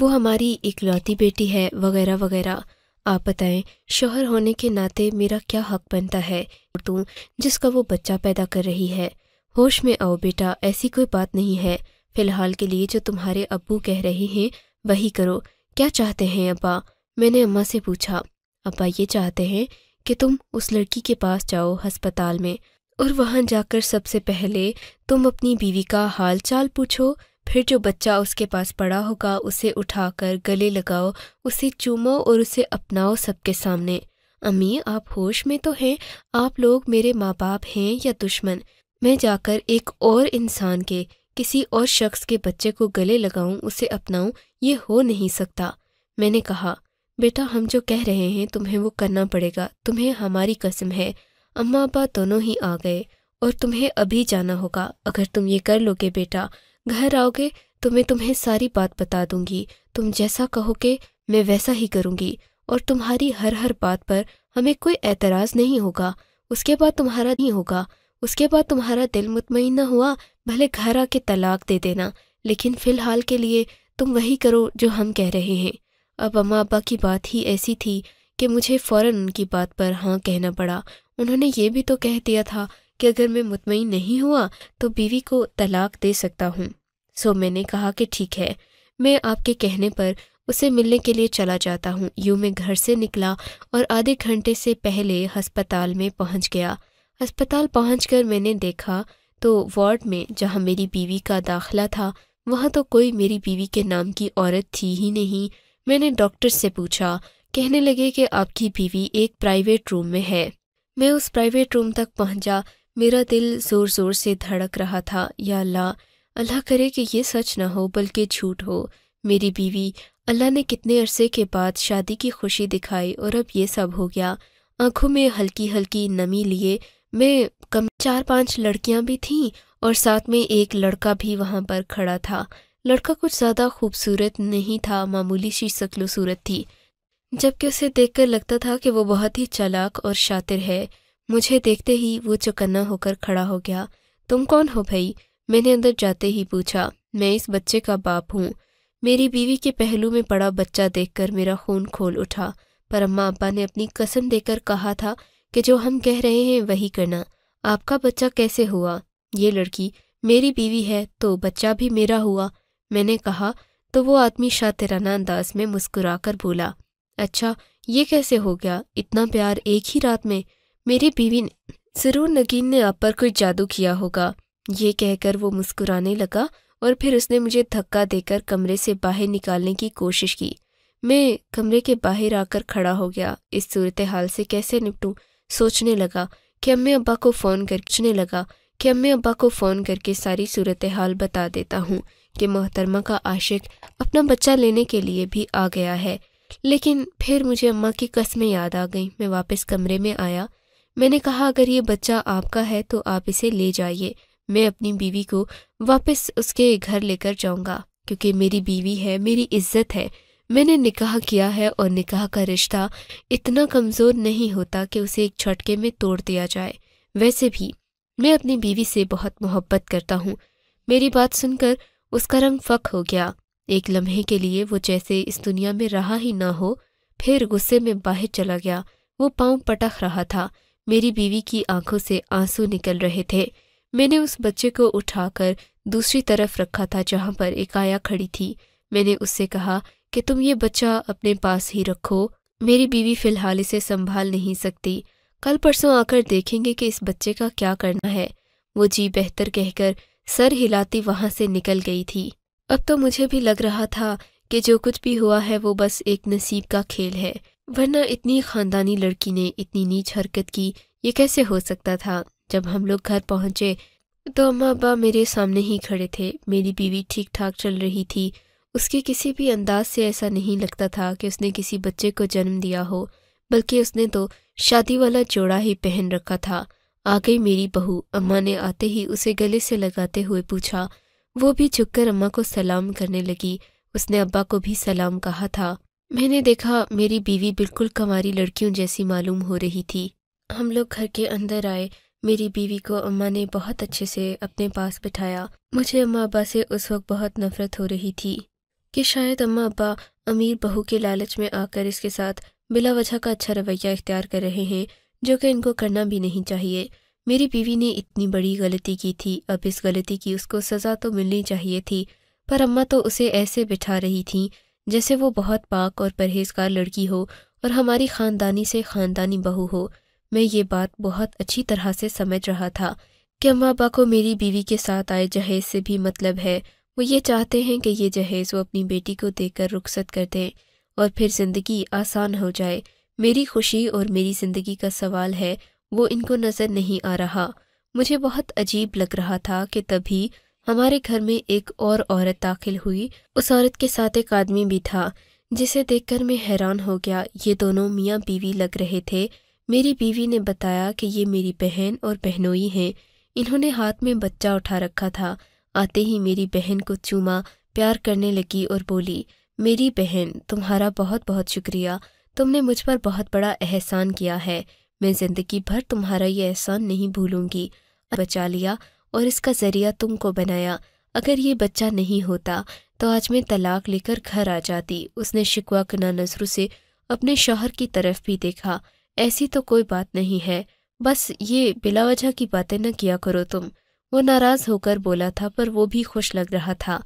وہ ہماری اکلوتی بیٹی ہے وغیرہ وغیرہ۔ آپ بتائیں شوہر ہونے کے ناطے میرا کیا حق بنتا ہے تو جس کا وہ بچہ پیدا کر رہی ہے؟ ہوش میں آؤ بیٹا، ایسی کوئی بات نہیں ہے۔ فی الحال کے لیے جو تمہارے ابو کہہ رہے ہیں وہی کرو۔ کیا چاہتے ہیں ابا؟ میں نے اماں سے پوچھا۔ ابا یہ چاہتے ہیں کہ تم اس لڑکی کے پاس جاؤ ہسپتال میں، اور وہاں جا کر سب سے پہلے تم اپنی بیوی کا حال چال پوچھو، پھر جو بچہ اس کے پاس پڑا ہوگا اسے اٹھا کر گلے لگاؤ، اسے چومو اور اسے اپناؤ سب کے سامنے۔ امی آپ ہوش میں تو ہیں؟ آپ لوگ میرے ماں باپ ہیں یا دشمن؟ میں جا کر ایک اور انسان کے، کسی اور شخص کے بچے کو گلے لگاؤں، اسے اپناؤں؟ یہ ہو نہیں سکتا۔ میں نے کہا بیٹا ہم جو کہہ رہے ہیں تمہیں وہ کرنا پڑے گا، تمہیں ہماری قسم ہے۔ اماں ابا دونوں ہی آ گئے۔ اور تمہیں ابھی جانا ہوگا، اگر تم یہ کر لو گے بیٹا، گھر آؤ گے تو میں تمہیں ساری بات بتا دوں گی، تم جیسا کہو گے میں ویسا ہی کروں گی، اور تمہاری ہر بات پر ہمیں کوئی اعتراض نہیں ہوگا۔ اس کے بعد تمہارا نہیں ہوگا، اس کے بعد تمہارا دل مطمئن نہ ہوا بھلے گھر آ کے طلاق دے دینا، لیکن فی الحال کے لیے تم وہی کرو جو ہم کہہ رہے ہیں۔ اب اماں ابا کی بات ہی ایسی تھی کہ مجھے فوراً ان کی بات پر ہاں کہنا پڑا۔ انہوں نے یہ بھی تو کہہ دیا تھا کہ اگر میں مطمئن نہیں ہوا تو بیوی کو طلاق دے سکتا ہوں۔ سو میں نے کہا کہ ٹھیک ہے، میں آپ کے کہنے پر اسے ملنے کے لیے چلا جاتا ہوں۔ یوں میں گھر سے نکلا اور آدھے گھنٹے سے پہلے ہسپتال میں پہنچ گیا۔ ہسپتال پہنچ کر میں نے دیکھا تو وارڈ میں جہاں میری بیوی کا داخلہ تھا وہاں تو کوئی میری بیوی کے نام کی عورت تھی ہی نہیں۔ میں نے ڈاکٹر سے پوچھا، کہنے لگے کہ آپ کی بیوی ایک پرائیویٹ روم میں ہے۔ میں اس پرائیویٹ روم تک پہنچا، میرا دل زور زور سے دھڑک رہا تھا۔ یا اللہ، اللہ کرے کہ یہ سچ نہ ہو بلکہ جھوٹ ہو۔ میری بیوی، اللہ نے کتنے عرصے کے بعد شادی کی خوشی دکھائی اور اب یہ سب ہو گیا۔ آنکھوں میں ہلکی ہلکی نمی لیے میں 4-5 لڑکیاں بھی تھیں اور ساتھ میں ایک لڑکا بھی وہاں پر کھڑا تھا۔ لڑکا کچھ زیادہ خوبصورت نہیں تھا، معمولی سی شکل و صورت تھی، جبکہ اسے دیکھ کر لگتا تھا کہ وہ بہت ہی چالاک اور شاطر ہے۔ مجھے دیکھتے ہی وہ چوکنا ہو کر کھڑا ہو گیا۔ تم کون ہو بھائی؟ میں نے اندر جاتے ہی پوچھا۔ میں اس بچے کا باپ ہوں۔ میری بیوی کے پہلو میں پڑا بچہ دیکھ کر میرا خون کھول اٹھا، پر اماں ابا نے اپنی قسم دے کر کہا تھا کہ جو ہم کہہ رہے ہیں وہی کرنا۔ آپ کا بچہ کیسے ہوا؟ یہ لڑکی میری بیوی ہے تو بچہ بھی میرا ہوا۔ میں نے کہا تو وہ آدمی شاطرانہ انداز میں مسکرا کر بولا، اچھا یہ کیسے ہو گیا؟ اتنا پیار ایک ہی رات میں؟ میری بیوی نے ضرور نگین نے آپ پر کوئی جادو کیا ہوگا۔ یہ کہہ کر وہ مسکرانے لگا اور پھر اس نے مجھے دھکا دے کر کمرے سے باہر نکالنے کی کوشش کی۔ میں کمرے کے باہر آ کر کھڑا ہو گیا۔ اس صورتحال سے کیسے نپٹوں سوچنے لگا کہ امی ابا کو فون کر کے ساری صورتحال بتا دیتا ہوں کہ محترمہ کا عاشق اپنا بچہ لینے کے لیے بھی آ گیا ہے۔ لیکن پھر مجھے اماں کی قسمیں یاد آ گئیں۔ میں واپس کمرے میں آیا۔ میں نے کہا اگر یہ بچہ آپ کا ہے تو آپ اسے لے جائیے، میں اپنی بیوی کو واپس اس کے گھر لے کر جاؤں گا، کیونکہ میری بیوی ہے، میری عزت ہے۔ میں نے نکاح کیا ہے اور نکاح کا رشتہ اتنا کمزور نہیں ہوتا کہ اسے ایک جھٹکے میں توڑ دیا جائے۔ ویسے بھی میں اپنی بیوی سے بہت محبت کرتا ہوں۔ میری بات سن کر اس کا رنگ فک ہو گیا۔ ایک لمحے کے لیے وہ جیسے اس دنیا میں رہا ہی نہ ہو، پھر غصے میں باہر چلا گیا۔ وہ پاؤں پٹک رہا تھا۔ میری بیوی کی آنکھوں سے آنسو نکل رہے تھے۔ میں نے اس بچے کو اٹھا کر دوسری طرف رکھا تھا جہاں پر ایک آیا کھڑی تھی۔ میں نے اس سے کہا کہ تم یہ بچہ اپنے پاس ہی رکھو، میری بیوی فی الحال اسے سنبھال نہیں سکتی، کل پرسوں آ کر دیکھیں گے کہ اس بچے کا کیا کرنا ہے۔ وہ جی بہتر کہہ کر سر ہلاتی وہاں سے نکل گئی تھی۔ اب تو مجھے بھی لگ رہا تھا کہ جو کچھ بھی ہوا ہے وہ بس ایک نصیب کا کھیل ہے، ورنہ اتنی خاندانی لڑکی نے اتنی نیچ حرکت کی یہ کیسے ہو سکتا تھا۔ جب ہم لوگ گھر پہنچے تو اماں ابا میرے سامنے ہی کھڑے تھے۔ میری بیوی ٹھیک ٹھاک چل رہی تھی، اس کے کسی بھی انداز سے ایسا نہیں لگتا تھا کہ اس نے کسی بچے کو جنم دیا ہو، بلکہ اس نے تو شادی والا جوڑا ہی پہن رکھا تھا۔ آ گئی میری بہو۔ اماں نے آتے ہی اسے گلے سے لگاتے ہوئے پوچھا۔ وہ بھی جھک کر اماں کو سلام کرنے لگی۔ اس نے ابا کو بھی سلام کہا تھا۔ میں نے دیکھا میری بیوی بالکل کنواری لڑکیوں جیسی معلوم ہو رہی تھی۔ ہم لوگ گھر کے اندر آئے۔ میری بیوی کو اماں نے بہت اچھے سے اپنے پاس بٹھایا۔ مجھے اماں ابا سے اس وقت بہت نفرت ہو رہی تھی کہ شاید اماں ابا امیر بہو کے لالچ میں آ کر اس کے ساتھ بلا وجہ کا اچھا رویہ اختیار کر رہے ہیں، جو کہ ان کو کرنا بھی نہیں چاہیے۔ میری بیوی نے اتنی بڑی غلطی کی تھی، اب اس غلطی کی اس کو سزا تو ملنی چاہیے تھی، پر اماں تو اسے ایسے بٹھا رہی تھیں جیسے وہ بہت پاک اور پرہیزگار لڑکی ہو اور ہماری خاندانی سے خاندانی بہو ہو۔ میں یہ بات بہت اچھی طرح سے سمجھ رہا تھا کہ اماں ابا کو میری بیوی کے ساتھ آئے جہیز سے بھی مطلب ہے۔ وہ یہ چاہتے ہیں کہ یہ جہیز وہ اپنی بیٹی کو دے کر رخصت کر دیں اور پھر زندگی آسان ہو جائے۔ میری خوشی اور میری زندگی کا سوال ہے، وہ ان کو نظر نہیں آ رہا۔ مجھے بہت عجیب لگ رہا تھا کہ تبھی ہمارے گھر میں ایک اور عورت داخل ہوئی۔ اس عورت کے ساتھ ایک آدمی بھی تھا جسے دیکھ کر میں حیران ہو گیا۔ یہ دونوں میاں بیوی لگ رہے تھے۔ میری بیوی نے بتایا کہ یہ میری بہن اور بہنوئی ہیں۔ انہوں نے ہاتھ میں بچہ اٹھا رکھا تھا۔ آتے ہی میری بہن کو چوما، پیار کرنے لگی اور بولی، میری بہن، تمہارا بہت بہت شکریہ، تم نے مجھ پر بہت بڑا احسان کیا ہے، میں زندگی بھر تمہارا یہ احسان نہیں بھولوں گی۔ بچا لیا اور اس کا ذریعہ تم کو بنایا۔ اگر یہ بچہ نہیں ہوتا تو آج میں طلاق لے کر گھر آ جاتی۔ اس نے شکوہ کناں نظروں سے اپنے شوہر کی طرف بھی دیکھا۔ ایسی تو کوئی بات نہیں ہے، بس یہ بلا وجہ کی باتیں نہ کیا کرو تم۔ وہ ناراض ہو کر بولا تھا پر وہ بھی خوش لگ رہا تھا۔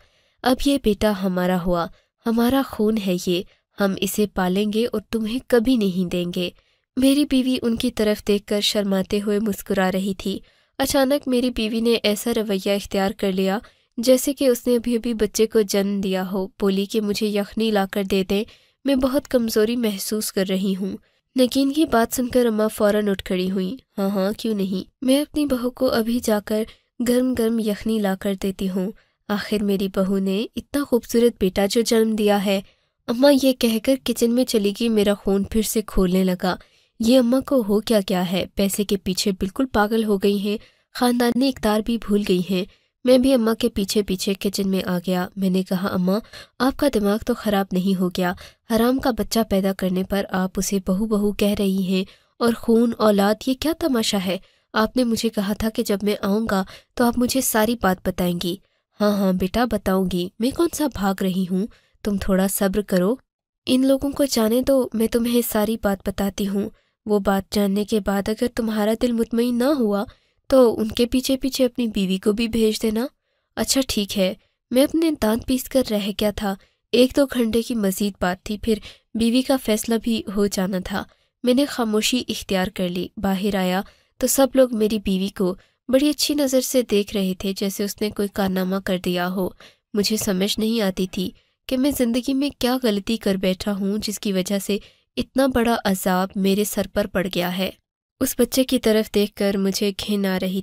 اب یہ بیٹا ہمارا ہوا، ہمارا خون ہے یہ، ہم اسے پالیں گے اور تمہیں کبھی نہیں دیں گے۔ میری بیوی ان کی طرف دیکھ کر شرماتے ہوئے مسکرا رہی تھی۔ اچانک میری بیوی نے ایسا رویہ اختیار کر لیا جیسے کہ اس نے ابھی ابھی بچے کو جنم دیا ہو۔ بولی کہ مجھے یخنی لا کر دے دیں، میں بہت کمزوری محسوس کر رہی ہوں۔ نگین کی بات سن کر اماں فوراً اٹھ کھڑی ہوئیں۔ ہاں ہاں کیوں نہیں، میں اپنی بہو کو ابھی جا کر گرم گرم یخنی لا کر دیتی ہوں۔ آخر میری بہو نے اتنا خوبصورت بیٹا جو جنم دیا ہے۔ اماں یہ کہہ کر کچن میں چلی گئی۔ میرا خون پھر سے کھولنے لگا۔ یہ اماں کو ہو کیا ہے، پیسے کے پیچھے بالکل پاگل ہو گئی ہیں، خاندانی اقدار بھی بھول گئی ہیں۔ میں بھی اماں کے پیچھے پیچھے کچن میں آ گیا۔ میں نے کہا، اماں آپ کا دماغ تو خراب نہیں ہو گیا؟ حرام کا بچہ پیدا کرنے پر آپ اسے بہو بہو کہہ رہی ہیں، اور خون اولاد، یہ کیا تماشا ہے؟ آپ نے مجھے کہا تھا کہ جب میں آؤں گا تو آپ مجھے ساری بات بتائیں گی۔ ہاں ہاں بیٹا بتاؤں گی، میں کون سا بھاگ رہی ہوں، تم تھوڑا صبر کرو، ان لوگوں کو جانے دو، میں تمہیں ساری بات بتاتی ہوں۔ وہ بات جاننے کے بعد اگر تمہارا دل مطمئن نہ ہوا تو ان کے پیچھے پیچھے اپنی بیوی کو بھی بھیج دینا۔ اچھا ٹھیک ہے۔ میں اپنے دانت پیس کر رہ گیا تھا، 1-2 گھنٹے کی مزید بات تھی، پھر بیوی کا فیصلہ بھی ہو جانا تھا۔ میں نے خاموشی اختیار کر لی۔ باہر آیا تو سب لوگ میری بیوی کو بڑی اچھی نظر سے دیکھ رہے تھے، جیسے اس نے کوئی کارنامہ کر دیا ہو۔ مجھے سمجھ نہیں آتی تھی کہ میں زندگی میں کیا غلطی کر بیٹھا ہوں جس کی وجہ سے اتنا بڑا عذاب میرے سر پر پڑ گیا ہے۔ اس بچے کی طرف دیکھ کر مجھے گھن آ رہی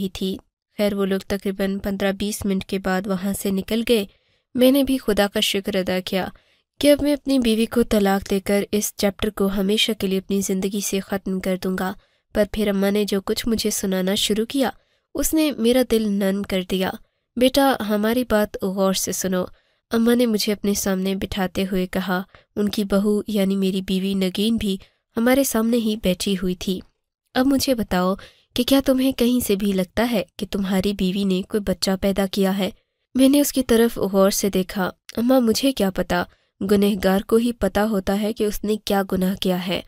تھی۔ خیر وہ لوگ تقریباً 15-20 منٹ کے بعد وہاں سے نکل گئے۔ میں نے بھی خدا کا شکر ادا کیا کہ اب میں اپنی بیوی کو طلاق دے کر اس چیپٹر کو ہمیشہ کے لیے اپنی زندگی سے ختم کر دوں گا۔ پر پھر اماں نے جو کچھ مجھے سنانا شروع کیا اس نے میرا دل نرم کر دیا۔ بیٹا ہماری بات غور سے سنو، اماں نے مجھے اپنے سامنے بٹھاتے ہوئے کہا۔ ان کی بہو یعنی میری بیوی نگین بھی ہمارے سامنے ہی بیٹھی ہوئی تھی۔ اب مجھے بتاؤ کہ کیا تمہیں کہیں سے بھی لگتا ہے کہ تمہاری بیوی نے کوئی بچہ پیدا کیا ہے؟ میں نے اس کی طرف غور سے دیکھا۔ اماں مجھے کیا پتا، گنہگار کو ہی پتا ہوتا ہے کہ اس نے کیا گناہ کیا ہے۔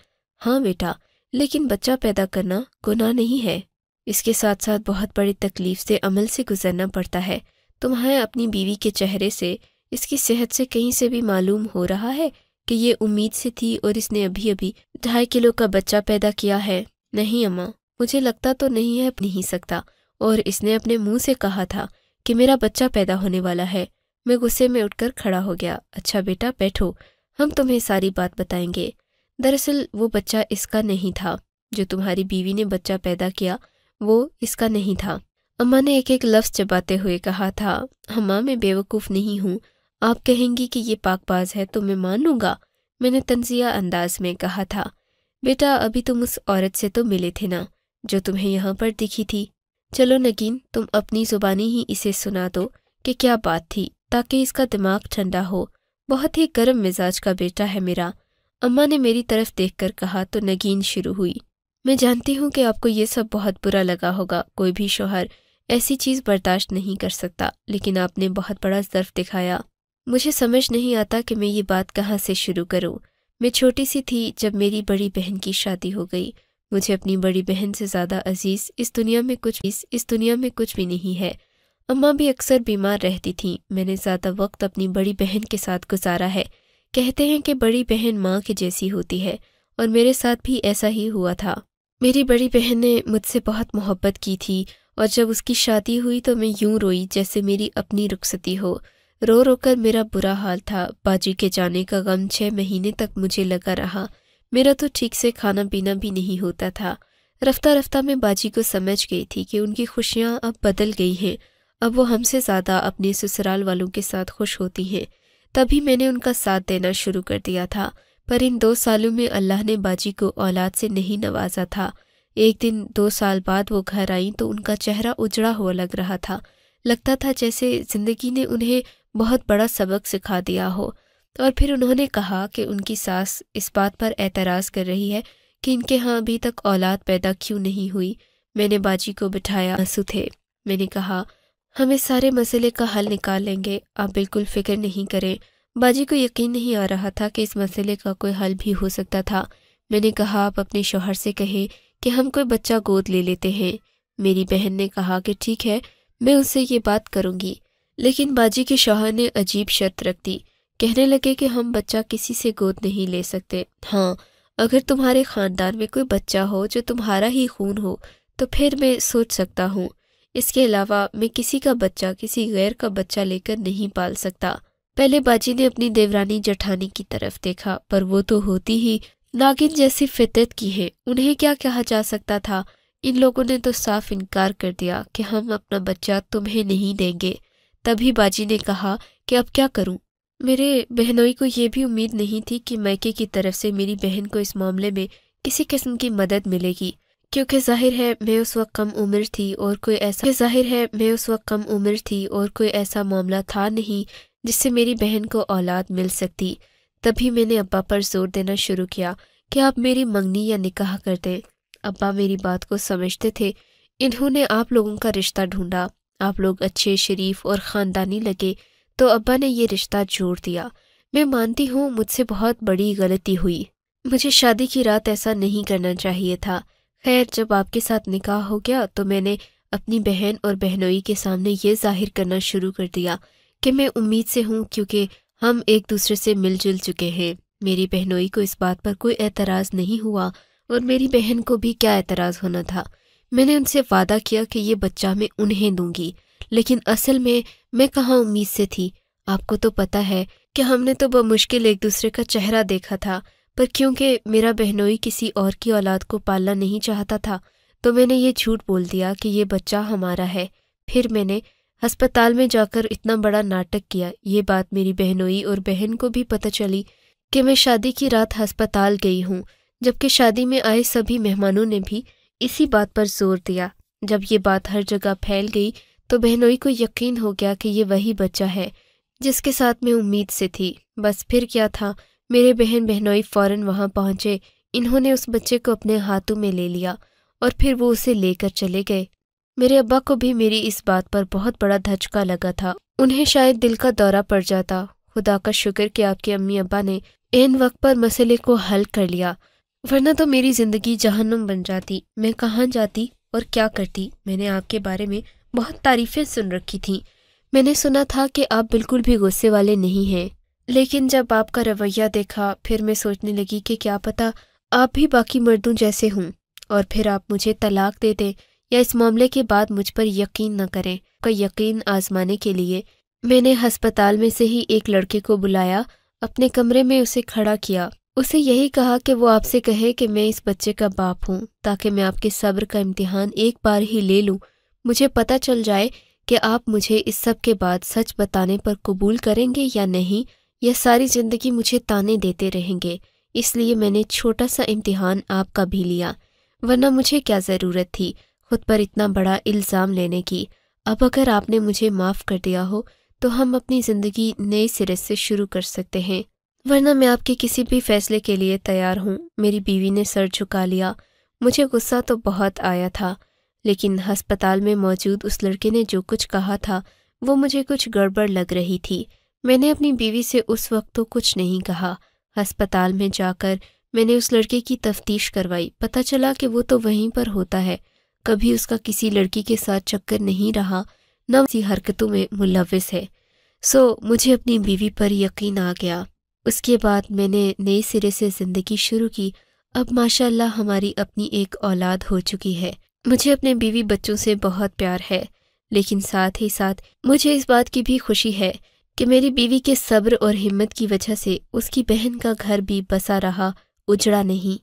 ہاں بیٹا، لیکن بچہ پیدا کرنا گناہ نہیں ہے، اس کے ساتھ ساتھ بہت بڑی تکلیف سے عمل سے گزرنا پڑتا ہے۔ تمہیں اپنی بیوی کے چہرے سے، اس کی صحت سے کہیں سے بھی معلوم ہو رہا ہے کہ یہ امید سے تھی اور اس نے ابھی 2.5 کلو کا بچہ پیدا کیا ہے؟ نہیں اماں، مجھے لگتا تو نہیں ہے، نہیں سکتا، اور اس نے اپنے منہ سے کہا تھا کہ میرا بچہ پیدا ہونے والا ہے۔ میں غصے میں اٹھ کر کھڑا ہو گیا۔ اچھا بیٹا بیٹھو، ہم تمہیں ساری بات بتائیں گے۔ دراصل وہ بچہ اس کا نہیں تھا، جو تمہاری بیوی نے بچہ پیدا کیا وہ اس کا نہیں تھا۔ اماں نے ایک ایک لفظ چباتے ہوئے کہا تھا۔ اماں میں بیوقوف نہیں ہوں، آپ کہیں گی کہ یہ پاک باز ہے تو میں مان لوں گا، میں نے تنزیہ انداز میں کہا تھا۔ بیٹا ابھی تم اس عورت سے تو ملے تھے نا جو تمہیں یہاں پر دکھی تھی؟ چلو نگین تم اپنی زبانی ہی اسے سنا دو کہ کیا بات تھی، تاکہ اس کا دماغ ٹھنڈا ہو۔ بہت ہی گرم مزاج کا بیٹا ہے میرا، اماں نے میری طرف دیکھ کر کہا تو نگین شروع ہوئی۔ میں جانتی ہوں کہ آپ کو یہ سب بہت برا لگا ہوگا، کوئی بھی شوہر ایسی چیز برداشت نہیں کر سکتا، لیکن آپ نے بہت بڑا ظرف دکھایا۔ مجھے سمجھ نہیں آتا کہ میں یہ بات کہاں سے شروع کروں۔ میں چھوٹی سی تھی جب میری بڑی بہن کی شادی ہو گئی۔ مجھے اپنی بڑی بہن سے زیادہ عزیز اس دنیا میں کچھ بھی نہیں ہے۔ اماں بھی اکثر بیمار رہتی تھیں۔ میں نے زیادہ وقت اپنی بڑی بہن کے ساتھ گزارا ہے۔ کہتے ہیں کہ بڑی بہن ماں کے جیسی ہوتی ہے، اور میرے ساتھ بھی ایسا ہی ہوا تھا۔ میری بڑی بہن نے مجھ سے بہت محبت کی تھی، اور جب اس کی شادی ہوئی تو میں یوں روئی جیسے میری اپنی رخصتی ہو۔ رو رو کر میرا برا حال تھا۔ باجی کے جانے کا غم 6 مہینے تک مجھے لگا رہا۔ میرا تو ٹھیک سے کھانا پینا بھی نہیں ہوتا تھا۔ رفتہ رفتہ میں باجی کو سمجھ گئی تھی کہ ان کی خوشیاں اب بدل گئی ہیں۔ اب وہ ہم سے زیادہ اپنے سسرال والوں کے ساتھ خوش ہوتی ہیں۔ تبھی میں نے ان کا ساتھ دینا شروع کر دیا تھا، پر ان 2 سالوں میں اللہ نے باجی کو اولاد سے نہیں نوازا تھا۔ ایک دن 2 سال بعد وہ گھر آئیں تو ان کا چہرہ اجڑا ہوا لگ رہا تھا۔ لگتا تھا جیسے زندگی نے انہیں بہت بڑا سبق سکھا دیا ہو۔ اور پھر انہوں نے کہا کہ ان کی ساس اس بات پر اعتراض کر رہی ہے کہ ان کے ہاں ابھی تک اولاد پیدا کیوں نہیں ہوئی۔ میں نے باجی کو بٹھایا، آنسو تھے۔ میں نے کہا، ہم اس سارے مسئلے کا حل نکال لیں گے، آپ بالکل فکر نہیں کریں۔ باجی کو یقین نہیں آ رہا تھا کہ اس مسئلے کا کوئی حل بھی ہو سکتا تھا۔ میں نے کہا، آپ اپنے شوہر سے کہیں کہ ہم کوئی بچہ گود لے لیتے ہیں۔ میری بہن نے کہا کہ ٹھیک ہے، میں اس سے یہ بات کروں گی۔ لیکن باجی کے شوہر نے عجیب شرط رکھ دی۔ کہنے لگے کہ ہم بچہ کسی سے گود نہیں لے سکتے۔ ہاں، اگر تمہارے خاندان میں کوئی بچہ ہو جو تمہارا ہی خون ہو تو پھر میں سوچ سکتا ہوں، اس کے علاوہ میں کسی کا بچہ کسی غیر کا بچہ لے کر نہیں پال سکتا۔ پہلے باجی نے اپنی دیورانی جٹھانی کی طرف دیکھا، پر وہ تو ہوتی ہی ناگن جیسی فطرت کی ہے، انہیں کیا کہا جا سکتا تھا۔ ان لوگوں نے تو صاف انکار کر دیا کہ ہم اپنا بچہ تمہیں نہیں دیں گے۔ تبھی باجی نے کہا کہ اب کیا کروں؟ میرے بہنوئی کو یہ بھی امید نہیں تھی کہ میکے کی طرف سے میری بہن کو اس معاملے میں کسی قسم کی مدد ملے گی، کیونکہ ظاہر ہے میں اس وقت کم عمر تھی اور کوئی ایسا معاملہ تھا نہیں جس سے میری بہن کو اولاد مل سکتی۔ تبھی میں نے ابا پر زور دینا شروع کیا کہ آپ میری منگنی یا نکاح کر دیں۔ ابا میری بات کو سمجھتے تھے۔ انہوں نے آپ لوگوں کا رشتہ ڈھونڈا، آپ لوگ اچھے، شریف اور خاندانی لگے، تو ابا نے یہ رشتہ جوڑ دیا۔ میں مانتی ہوں مجھ سے بہت بڑی غلطی ہوئی، مجھے شادی کی رات ایسا نہیں کرنا چاہیے تھا۔ خیر، جب آپ کے ساتھ نکاح ہو گیا تو میں نے اپنی بہن اور بہنوئی کے سامنے یہ ظاہر کرنا شروع کر دیا کہ میں امید سے ہوں، کیونکہ ہم ایک دوسرے سے مل جل چکے ہیں۔ میری بہنوئی کو اس بات پر کوئی اعتراض نہیں ہوا، اور میری بہن کو بھی کیا اعتراض ہونا تھا۔ میں نے ان سے وعدہ کیا کہ یہ بچہ میں انہیں دوں گی، لیکن اصل میں کہاں امید سے تھی۔ آپ کو تو پتہ ہے کہ ہم نے تو بمشکل ایک دوسرے کا چہرہ دیکھا تھا، پر کیونکہ میرا بہنوئی کسی اور کی اولاد کو پالنا نہیں چاہتا تھا تو میں نے یہ جھوٹ بول دیا کہ یہ بچہ ہمارا ہے۔ پھر میں نے ہسپتال میں جا کر اتنا بڑا ناٹک کیا۔ یہ بات میری بہنوئی اور بہن کو بھی پتہ چلی کہ میں شادی کی رات ہسپتال گئی ہوں، جبکہ شادی میں آئے سبھی مہمانوں نے بھی اسی بات پر زور دیا۔ جب یہ بات ہر جگہ پھیل گئی تو بہنوئی کو یقین ہو گیا کہ یہ وہی بچہ ہے جس کے ساتھ میں امید سے تھی۔ بس پھر کیا تھا، میرے بہن بہنوئی فوراً وہاں پہنچے۔ انہوں نے اس بچے کو اپنے ہاتھوں میں لے لیا اور پھر وہ اسے لے کر چلے گئے۔ میرے ابا کو بھی میری اس بات پر بہت بڑا دھچکا لگا تھا، انہیں شاید دل کا دورہ پڑ جاتا۔ خدا کا شکر کہ آپ کے امی ابا نے عین وقت پر مسئلے کو حل کر لیا، ورنہ تو میری زندگی جہنم بن جاتی۔ میں کہاں جاتی اور کیا کرتی؟ میں نے آپ کے بارے میں بہت تعریفیں سن رکھی تھیں۔ میں نے سنا تھا کہ آپ بالکل بھی غصے والے نہیں ہیں، لیکن جب آپ کا رویہ دیکھا پھر میں سوچنے لگی کہ کیا پتہ آپ بھی باقی مردوں جیسے ہوں، اور پھر آپ مجھے طلاق دے دیں یا اس معاملے کے بعد مجھ پر یقین نہ کریں۔ کا یقین آزمانے کے لیے میں نے ہسپتال میں سے ہی ایک لڑکے کو بلایا، اپنے کمرے میں اسے کھڑا کیا، اسے یہی کہا کہ وہ آپ سے کہے کہ میں اس بچے کا باپ ہوں، تاکہ میں آپ کے صبر کا امتحان ایک بار ہی لے لوں، مجھے پتہ چل جائے کہ آپ مجھے اس سب کے بعد سچ بتانے پر قبول کریں گے یا نہیں، یا ساری زندگی مجھے تانے دیتے رہیں گے۔ اس لیے میں نے چھوٹا سا امتحان آپ کا بھی لیا، ورنہ مجھے کیا ضرورت تھی خود پر اتنا بڑا الزام لینے کی۔ اب اگر آپ نے مجھے معاف کر دیا ہو تو ہم اپنی زندگی نئے سرے سے شروع کر سکتے ہیں، ورنہ میں آپ کے کسی بھی فیصلے کے لیے تیار ہوں۔ میری بیوی نے سر جھکا لیا۔ مجھے غصہ تو بہت آیا تھا، لیکن ہسپتال میں موجود اس لڑکے نے جو کچھ کہا تھا وہ مجھے کچھ گڑبڑ لگ رہی تھی۔ میں نے اپنی بیوی سے اس وقت تو کچھ نہیں کہا۔ ہسپتال میں جا کر میں نے اس لڑکے کی تفتیش کروائی۔ پتہ چلا کہ وہ تو وہیں پر ہوتا ہے، کبھی اس کا کسی لڑکی کے ساتھ چکر نہیں رہا، نہ اسی حرکتوں میں ملوث ہے۔ مجھے اپنی بیوی پر یقین آ گیا۔ اس کے بعد میں نے نئے سرے سے زندگی شروع کی۔ اب ماشاءاللہ ہماری اپنی ایک اولاد ہو چکی ہے۔ مجھے اپنے بیوی بچوں سے بہت پیار ہے، لیکن ساتھ ہی ساتھ مجھے اس بات کی بھی خوشی ہے کہ میری بیوی کے صبر اور ہمت کی وجہ سے اس کی بہن کا گھر بھی بسا رہا، اجڑا نہیں۔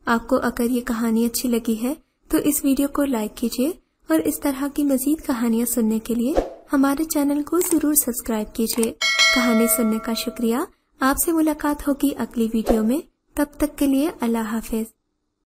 آپ کو اگر یہ کہانی اچھی لگی ہے تو اس ویڈیو کو لائک کیجیے اور اس طرح کی مزید کہانیاں سننے کے لیے ہمارے چینل کو ضرور سبسکرائب کیجیے۔ کہانی سننے کا شکریہ۔ آپ سے ملاقات ہوگی اگلی ویڈیو میں، تب تک کے لیے اللہ حافظ۔